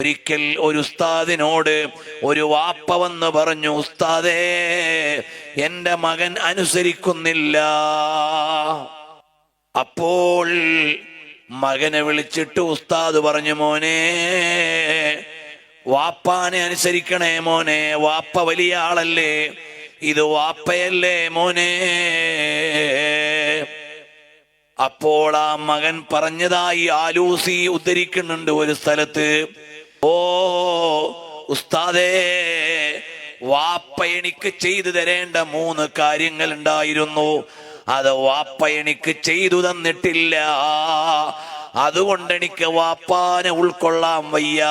ഒരിക്കൽ ഒരു ഉസ്താദിനോട് ഒരു വാപ്പ വന്ന് പറഞ്ഞു, ഉസ്താദേ, എന്റെ മകൻ അനുസരിക്കുന്നില്ല. അപ്പോൾ മകനെ വിളിച്ചിട്ട് ഉസ്താദ് പറഞ്ഞു, മോനെ, വാപ്പാനെ അനുസരിക്കണേ മോനെ, വാപ്പ വലിയ ആളല്ലേ, ഇത് വാപ്പയല്ലേ മോനെ. അപ്പോൾ ആ മകൻ പറഞ്ഞതായി ആലൂസി ഉദ്ധരിക്കുന്നുണ്ട് ഒരു സ്ഥലത്ത്, ഓ ഉസ്താദേ, വാപ്പ എനിക്ക് ചെയ്തു തരേണ്ട 3 കാര്യങ്ങൾ ഉണ്ടായിരുന്നു, അത് വാപ്പ എനിക്ക് ചെയ്തു തന്നിട്ടില്ല. അതുകൊണ്ട് എനിക്ക് വാപ്പാനെ ഉൾക്കൊള്ളാൻ വയ്യ.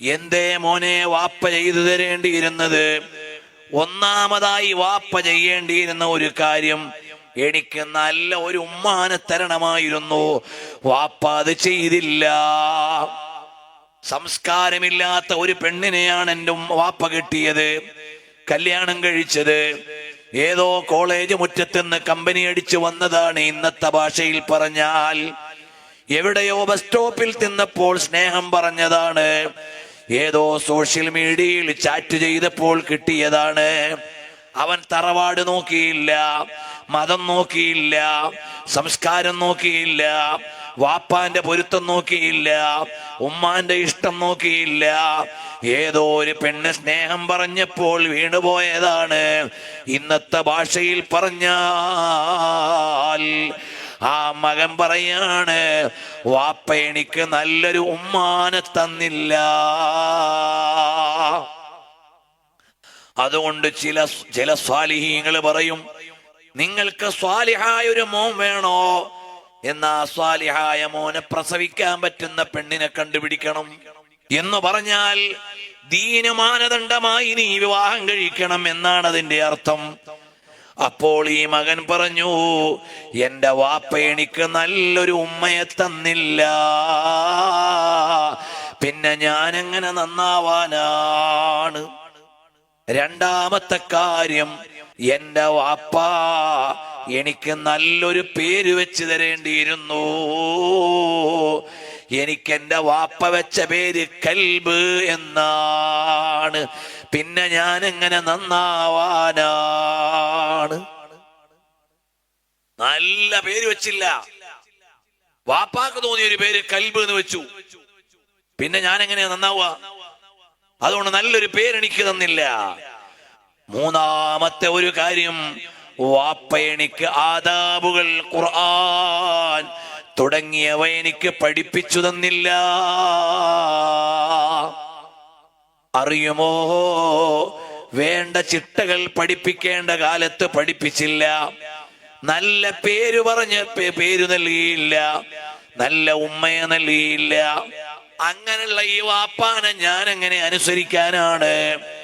എന്തേ മോനെ വാപ്പ ചെയ്തു തരേണ്ടിയിരുന്നത്? ഒന്നാമതായി വാപ്പ ചെയ്യേണ്ടിയിരുന്ന ഒരു കാര്യം, എനിക്ക് നല്ല ഒരു ഉമ്മാനെ തരണമായിരുന്നു. വാപ്പ അത് ചെയ്തില്ല. സംസ്കാരമില്ലാത്ത ഒരു പെണ്ണിനെയാണ് എൻ്റെ വാപ്പ കിട്ടിയത്, കല്യാണം കഴിച്ചത്. ഏതോ കോളേജ് മുറ്റത്തുനിന്ന് കമ്പനി അടിച്ചു വന്നതാണ്, ഇന്നത്തെ ഭാഷയിൽ പറഞ്ഞാൽ. എവിടെയോ ബസ് സ്റ്റോപ്പിൽ തിന്നപ്പോൾ സ്നേഹം പറഞ്ഞതാണ്, ഏതോ സോഷ്യൽ മീഡിയയിൽ ചാറ്റ് ചെയ്തപ്പോൾ കിട്ടിയതാണ്. അവൻ തറവാട് നോക്കിയില്ല, മതം നോക്കിയില്ല, സംസ്കാരം നോക്കിയില്ല, വാപ്പാന്റെ പൊരുത്തം നോക്കിയില്ല, ഉമ്മാന്റെ ഇഷ്ടം നോക്കിയില്ല. ഏതോ ഒരു പെണ്ണ് സ്നേഹം പറഞ്ഞപ്പോൾ വീണുപോയതാണ്. ഇന്നത്തെ ഭാഷയിൽ പറഞ്ഞാൽ ആ മകൻ പറയാണ്, വാപ്പ എനിക്ക് നല്ലൊരു ഉമ്മാനെ തന്നില്ല. അതുകൊണ്ട് ചില സ്വാലിഹീങ്ങൾ പറയും, നിങ്ങൾക്ക് സ്വാലിഹായ ഒരു മോൻ വേണോ? എന്നാ സ്വാലിഹായ മോനെ പ്രസവിക്കാൻ പറ്റുന്ന പെണ്ണിനെ കണ്ടുപിടിക്കണം എന്ന് പറഞ്ഞാൽ ദീന മാനദണ്ഡമായി നീ വിവാഹം കഴിക്കണം എന്നാണ് അതിന്റെ അർത്ഥം. അപ്പോൾ ഈ മകൻ പറഞ്ഞു, എന്റെ വാപ്പ എനിക്ക് നല്ലൊരു ഉമ്മയെ തന്നില്ല, പിന്നെ ഞാൻ എങ്ങനെ നന്നാവാനാണ്? രണ്ടാമത്തെ കാര്യം, എന്റെ വാപ്പ എനിക്ക് നല്ലൊരു പേര് വെച്ച് തരേണ്ടിയിരുന്നു. എനിക്ക് എന്റെ വാപ്പ വെച്ച പേര് കൽബ് എന്നാണ്, പിന്നെ ഞാൻ എങ്ങനെ നന്നാവാനാണ്? നല്ല പേര് വെച്ചില്ല, വാപ്പാക്ക് തോന്നിയ ഒരു പേര് കൽബ് എന്ന് വെച്ചു, പിന്നെ ഞാൻ എങ്ങനെയാ നന്നാവുക? അതുകൊണ്ട് നല്ലൊരു പേര് എനിക്ക് തന്നില്ല. മൂന്നാമത്തെ ഒരു കാര്യം, വാപ്പ എനിക്ക് ആദാബുകൾ, ഖുർആൻ തുടങ്ങിയവ എനിക്ക് പഠിപ്പിച്ചു തന്നില്ല. അറിയുമോ, വേണ്ട ചിട്ടകൾ പഠിപ്പിക്കേണ്ട കാലത്ത് പഠിപ്പിച്ചില്ല. നല്ല പേര് പറഞ്ഞ പേര് നൽകിയില്ല, നല്ല ഉമ്മയെ നൽകിയില്ല. അങ്ങനെയുള്ള ഈ വാപ്പാനെ ഞാൻ എങ്ങനെ അനുസരിക്കാനാണ്?